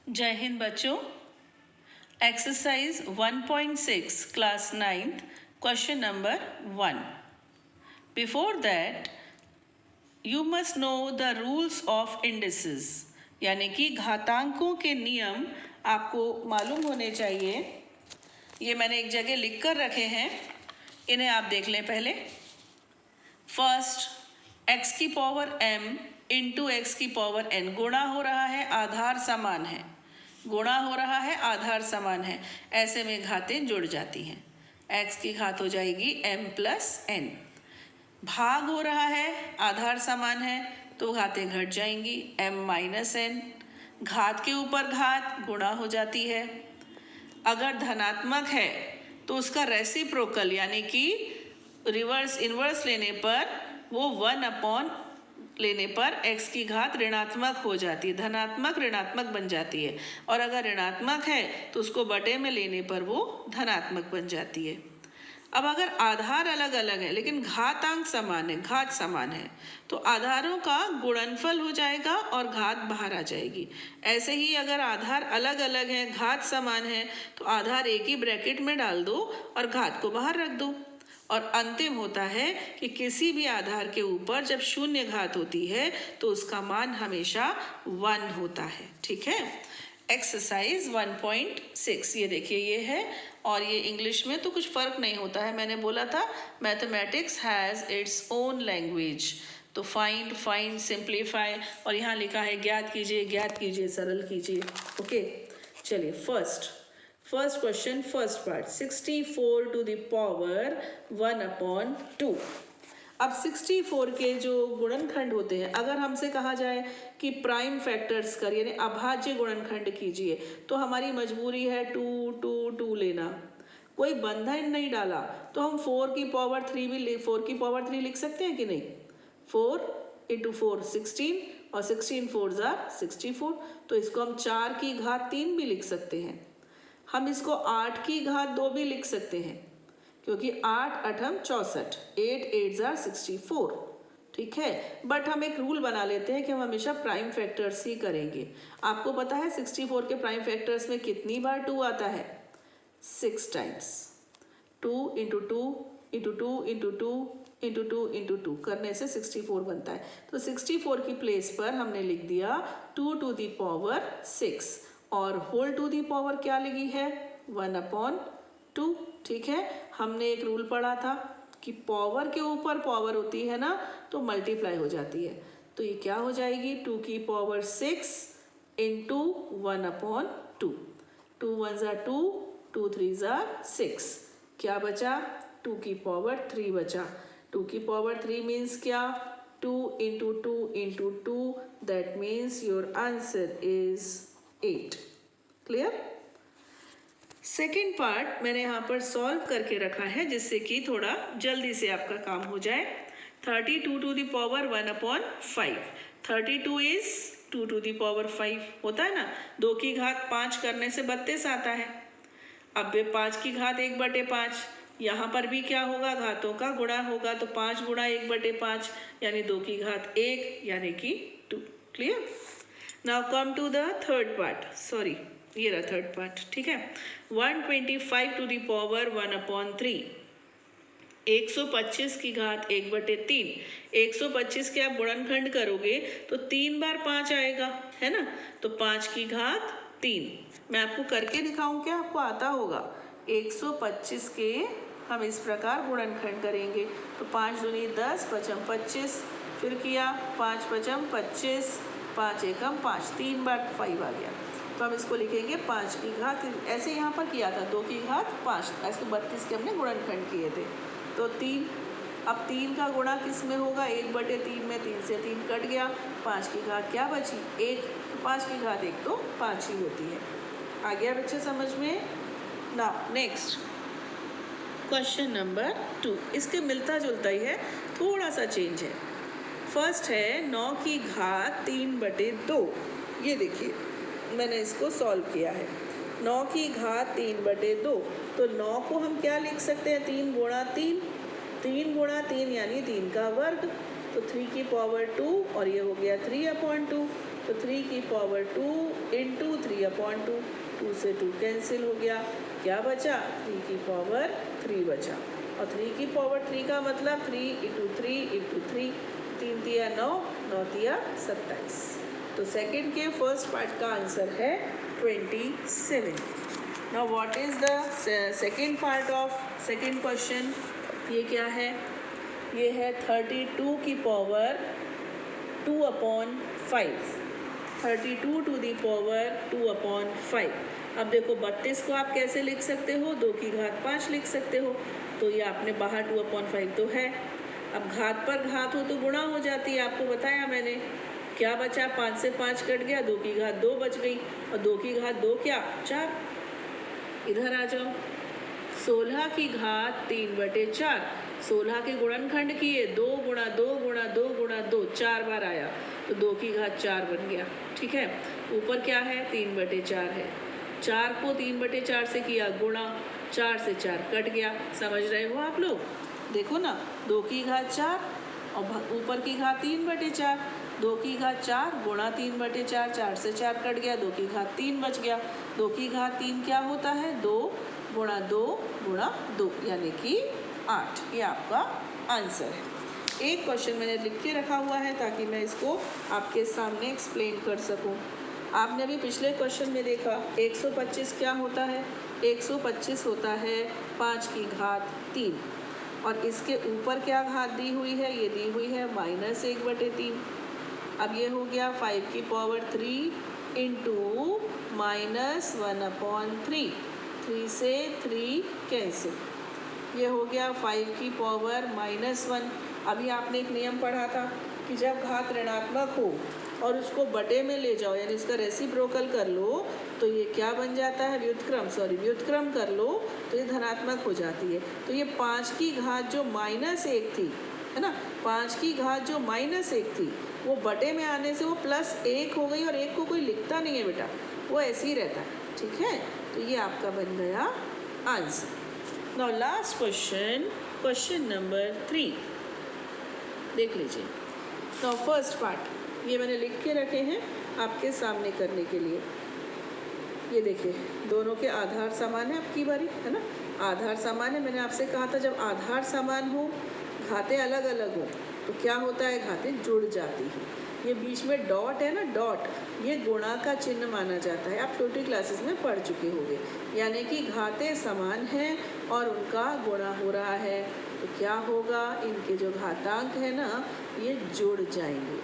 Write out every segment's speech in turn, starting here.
जय हिंद बच्चों। Exercise 1.6 class 9th question number 1। Before that you must know the rules of indices, यानी कि घातांकों के नियम आपको मालूम होने चाहिए। ये मैंने एक जगह लिख कर रखे हैं, इन्हें आप देख लें पहले। फर्स्ट, x की पावर m इंटू एक्स की पावर n गुणा हो रहा है, आधार समान है। गुणा हो रहा है, आधार समान है, ऐसे में घातें जुड़ जाती हैं। x की घात हो जाएगी m प्लस n। भाग हो रहा है, आधार समान है, तो घातें घट जाएंगी, m माइनस n। घात के ऊपर घात गुणा हो जाती है। अगर धनात्मक है तो उसका रेसिप्रोकल यानी कि रिवर्स इन्वर्स लेने पर वो 1 लेने पर x की घात ऋणात्मक हो जाती है, धनात्मक ऋणात्मक बन जाती है। और अगर ऋणात्मक है तो उसको बटे में लेने पर वो धनात्मक बन जाती है। अब अगर आधार अलग अलग है लेकिन घातांक समान है, घात समान है, तो आधारों का गुणनफल हो जाएगा और घात बाहर आ जाएगी। ऐसे ही अगर आधार अलग अलग है, घात समान है, तो आधार एक ही ब्रैकेट में डाल दो और घात को बाहर रख दो। और अंतिम होता है कि किसी भी आधार के ऊपर जब शून्य घात होती है तो उसका मान हमेशा 1 होता है। ठीक है। एक्सरसाइज 1.6 ये देखिए, ये है। और ये इंग्लिश में तो कुछ फ़र्क नहीं होता है, मैंने बोला था mathematics has its own language. तो फाइंड, फाइंड, सिंप्लीफाई, और यहाँ लिखा है ज्ञात कीजिए, ज्ञात कीजिए, सरल कीजिए। ओके, चलिए first question, first part, 64 to the power 1/2। अब 64 के जो गुणनखंड होते हैं, अगर हमसे कहा जाए कि प्राइम फैक्टर्स कर यानी अभाज्य गुणनखंड कीजिए, तो हमारी मजबूरी है 2 2 2 लेना। कोई बंधन नहीं डाला तो हम 4 की पावर 3 लिख सकते हैं कि नहीं। 4 इंटू 4 16 और 16 4 64, तो इसको हम 4 की घात 3 भी लिख सकते हैं। हम इसको 8 की घात 2 भी लिख सकते हैं, क्योंकि 8 8 64, 8 8 64। ठीक है, बट हम एक रूल बना लेते हैं कि हम हमेशा प्राइम फैक्टर्स ही करेंगे। आपको पता है 64 के प्राइम फैक्टर्स में कितनी बार 2 आता है? 6 times. 2 into 2 into 2 into 2 into 2 into 2 करने से 64 बनता है। तो 64 की प्लेस पर हमने लिख दिया 2 टू दी पावर 6, और होल टू दी पावर क्या लगी है? 1/2। ठीक है, हमने एक रूल पढ़ा था कि पावर के ऊपर पावर होती है ना, तो मल्टीप्लाई हो जाती है। तो ये क्या हो जाएगी? 2 की पावर 6 इंटू 1/2। 2 1 2, 2 3 6, क्या बचा? 2 की पावर 3 बचा। 2 की पावर 3 मीन्स क्या? 2 into 2 into 2, that means your answer is 8। Clear? Second part मैंने यहाँ पर सॉल्व करके रखा है जिससे कि थोड़ा जल्दी से आपका काम हो जाए। 32 to the power 1/5। 32 is 2 to the power 5 होता है ना। 2 की घात 5 करने से 32 आता है। अब 5 की घात 1/5, यहाँ पर भी क्या होगा? घातों का गुणा होगा, तो 5 गुणा 1/5 यानी 2 की घात 1 यानी कि 2। Clear? Now come to the third part, sorry ये रहा थर्ड पार्ट। ठीक है, 125 टू दी पावर 1/3। 125 की घात 1/3। 125 के आप गुणनखंड करोगे तो 3 बार 5 आएगा, है ना। तो 5 की घात 3। मैं आपको करके दिखाऊं क्या? आपको आता होगा। 125 के हम इस प्रकार गुणनखंड करेंगे, तो 5 दूनी 10, 5 25, फिर किया 5 5 25, 5 एकम 5, 3 बार 5 आ गया। तो हम इसको लिखेंगे 5 की घात, ऐसे यहाँ पर किया था 2 की घात 5, ऐसे 32 के हमने गुणनखंड किए थे। तो 3, अब 3 का गुणा किस में होगा? 1/3 में। 3 से 3 कट गया, 5 की घात क्या बची? 1। 5 की घात 1 तो 5 ही होती है। आ गया बच्चे समझ में? ना नेक्स्ट क्वेश्चन नंबर 2, इसके मिलता जुलता ही है, थोड़ा सा चेंज है। फर्स्ट है 9 की घात 3/2। ये देखिए मैंने इसको सॉल्व किया है। 9 की घात 3/2, तो 9 को हम क्या लिख सकते हैं? 3 गुणा 3, 3 गुणा 3 यानी 3 का वर्ग, तो 3 की पावर 2 और ये हो गया 3/2। तो 3 की पावर 2 इंटू 3/2, 2 से 2 कैंसिल हो गया, क्या बचा 3 की पावर 3 बचा। और 3 की पावर 3 का मतलब 3 इंटू 3 इंटू 3, 3 तिया 9, 9 तिया 27। तो सेकंड के फर्स्ट पार्ट का आंसर है 27। Now what is the second part of second question, ये क्या है, ये है 32 की पावर 2/5, 32 टू दी पावर 2/5। अब देखो 32 को आप कैसे लिख सकते हो, 2 की घात 5 लिख सकते हो, तो ये आपने बाहर 2/5 तो है। अब घात पर घात हो तो गुणा हो जाती है, आपको बताया मैंने। क्या बचा, 5 से 5 कट गया, 2 की घात 2 बच गई, और 2 की घात 2 क्या 4। इधर आ जाओ, 16 की घात 3/4, 16 के गुणनखंड किए, 2 गुणा 2 गुणा 2 गुणा 2, 4 बार आया, तो 2 की घात 4 बन गया। ठीक है, ऊपर क्या है 3/4 है, 4 को 3/4 से किया गुणा, 4 से 4 कट गया। समझ रहे हो आप लोग, देखो ना, 2 की घात 4 और ऊपर की घात 3/4, 2 की घात 4 गुणा 3/4, 4 से 4 कट गया, 2 की घात 3 बच गया। 2 की घात 3 क्या होता है, 2 गुणा 2 गुणा 2 यानी कि 8। ये आपका आंसर है। एक क्वेश्चन मैंने लिख के रखा हुआ है ताकि मैं इसको आपके सामने एक्सप्लेन कर सकूं। आपने अभी पिछले क्वेश्चन में देखा 125 क्या होता है, 125 होता है 5 की घात 3, और इसके ऊपर क्या घात दी हुई है, ये दी हुई है -1/3। अब ये हो गया 5 की पावर 3 इंटू -1/3, 3 से 3 कैंसिल, ये हो गया 5 की पावर -1। अभी आपने एक नियम पढ़ा था कि जब घात ऋणात्मक हो और उसको बटे में ले जाओ, यानी उसका रेसिप्रोकल कर लो, तो ये क्या बन जाता है, व्युत्क्रम कर लो तो ये धनात्मक हो जाती है। तो ये 5 की घात जो -1 थी, है ना, 5 की घात जो -1 थी, वो बटे में आने से वो +1 हो गई, और 1 को कोई लिखता नहीं है बेटा, वो ऐसे ही रहता है। ठीक है, तो ये आपका बन गया answer. Now last question, question number 3 देख लीजिए। नाउ फर्स्ट पार्ट, ये मैंने लिख के रखे हैं आपके सामने करने के लिए। ये देखिए, दोनों के आधार समान है, अब की बारी है ना, आधार समान है। मैंने आपसे कहा था जब आधार समान हो, घातें अलग अलग हो, तो क्या होता है, घातें जुड़ जाती हैं। ये बीच में डॉट है ना, डॉट, ये गुणा का चिन्ह माना जाता है, आप छोटी क्लासेस में पढ़ चुके होंगे। यानी कि घातें समान हैं और उनका गुणा हो रहा है, तो क्या होगा, इनके जो घातांक है ना, ये जुड़ जाएंगे।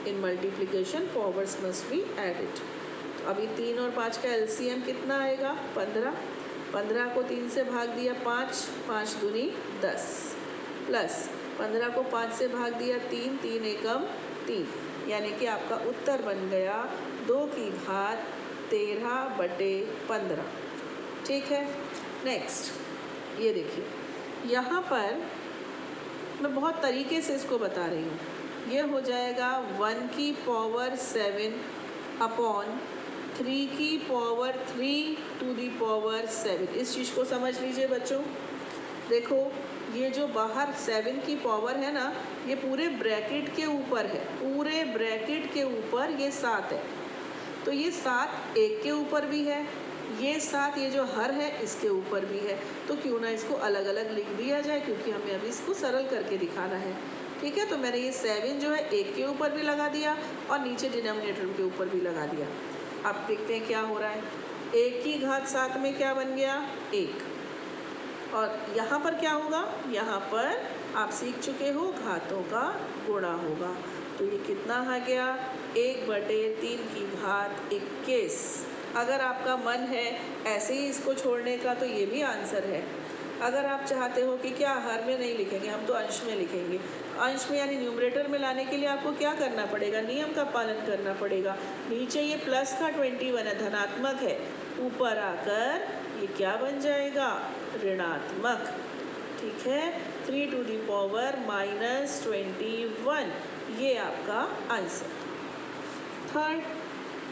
In multiplication powers must be added. तो अभी 3 और 5 का एलसीएम कितना आएगा, 15। 15 को 3 से भाग दिया 5, 5 दूनी 10, प्लस 15 को 5 से भाग दिया 3, 3 एकम 3, यानी कि आपका उत्तर बन गया 2 की घात 13/15। ठीक है, नेक्स्ट ये देखिए, यहाँ पर मैं बहुत तरीके से इसको बता रही हूँ। ये हो जाएगा 1 की पावर 7 अपॉन 3 की पावर 3 टू दी पावर 7। इस चीज़ को समझ लीजिए बच्चों। देखो, ये जो बाहर 7 की पावर है ना, ये पूरे ब्रैकेट के ऊपर है, पूरे ब्रैकेट के ऊपर ये 7 है, तो ये 7 एक के ऊपर भी है, ये 7 ये जो हर है इसके ऊपर भी है, तो क्यों ना इसको अलग अलग लिख दिया जाए, क्योंकि हमें अभी इसको सरल करके दिखाना है। ठीक है, तो मैंने ये 7 जो है एक के ऊपर भी लगा दिया और नीचे डिनोमिनेटर के ऊपर भी लगा दिया। अब देखते हैं क्या हो रहा है। 1 की घात 7 में क्या बन गया, 1, और यहाँ पर क्या होगा, यहाँ पर आप सीख चुके हो घातों का गुणा होगा, तो ये कितना आ गया, 1/3 की घात 21। अगर आपका मन है ऐसे ही इसको छोड़ने का तो ये भी आंसर है। अगर आप चाहते हो कि क्या हर में नहीं लिखेंगे, हम तो अंश में लिखेंगे, अंश में यानी न्यूमरेटर में लाने के लिए आपको क्या करना पड़ेगा, नियम का पालन करना पड़ेगा। नीचे ये प्लस का 21 है, धनात्मक है, ऊपर आकर ये क्या बन जाएगा, ऋणात्मक। ठीक है, 3 टू दी पावर -21, ये आपका आंसर। थर्ड,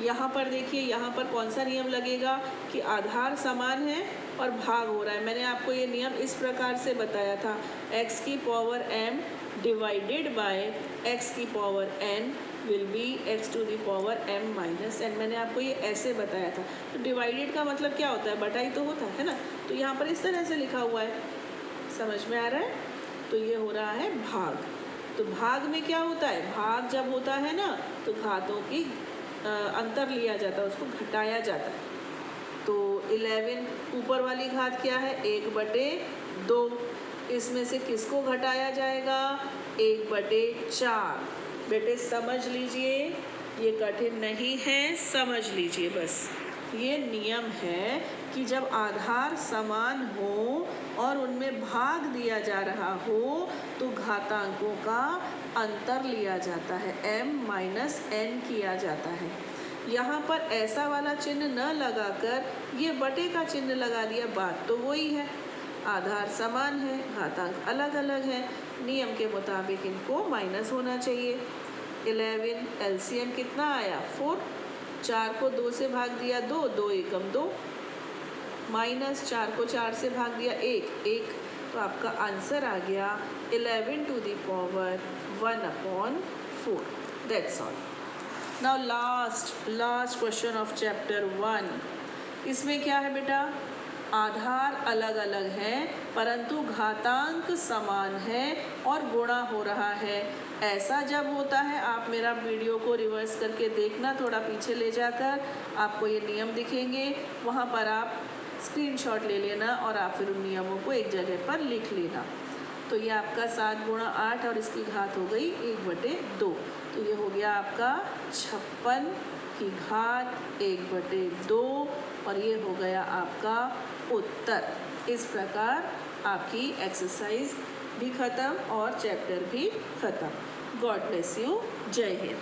यहाँ पर देखिए, यहाँ पर कौन सा नियम लगेगा कि आधार समान है और भाग हो रहा है। मैंने आपको ये नियम इस प्रकार से बताया था, x की power m divided by x की power n will be x to the power m minus n। मैंने आपको ये ऐसे बताया था। तो डिवाइडेड का मतलब क्या होता है, बटा ही तो होता है ना। तो यहाँ पर इस तरह से लिखा हुआ है, समझ में आ रहा है। तो ये हो रहा है भाग। तो भाग में क्या होता है, भाग जब होता है ना तो घातों की अंतर लिया जाता है, उसको घटाया जाता है। तो 11 ऊपर वाली घात क्या है, 1/2। इसमें से किसको घटाया जाएगा, 1/4। बेटे समझ लीजिए, ये कठिन नहीं है, समझ लीजिए बस। ये नियम है कि जब आधार समान हो और उनमें भाग दिया जा रहा हो तो घातांकों का अंतर लिया जाता है, m माइनस n किया जाता है। यहाँ पर ऐसा वाला चिन्ह न लगाकर ये बटे का चिन्ह लगा दिया, बात तो वही है। आधार समान है, घातांक अलग अलग है, नियम के मुताबिक इनको माइनस होना चाहिए। 11 एलसीएम कितना आया, 4। 4 को 2 से भाग दिया 2, 2 एकम 2, माइनस 4 को 4 से भाग दिया 1, 1। तो आपका आंसर आ गया 11 to the power 1/4। That's all. Now last question of chapter 1। इसमें क्या है बेटा, आधार अलग अलग है परंतु घातांक समान है और गुणा हो रहा है। ऐसा जब होता है, आप मेरा वीडियो को रिवर्स करके देखना, थोड़ा पीछे ले जाकर आपको ये नियम दिखेंगे, वहाँ पर आप स्क्रीनशॉट ले लेना और आप फिर उन नियमों को एक जगह पर लिख लेना। तो ये आपका 7 × 8 और इसकी घात हो गई 1/2। तो ये हो गया आपका 56 की घात 1/2 और ये हो गया आपका उत्तर। इस प्रकार आपकी एक्सरसाइज भी ख़त्म और चैप्टर भी ख़त्म। God bless you. जय हिंद।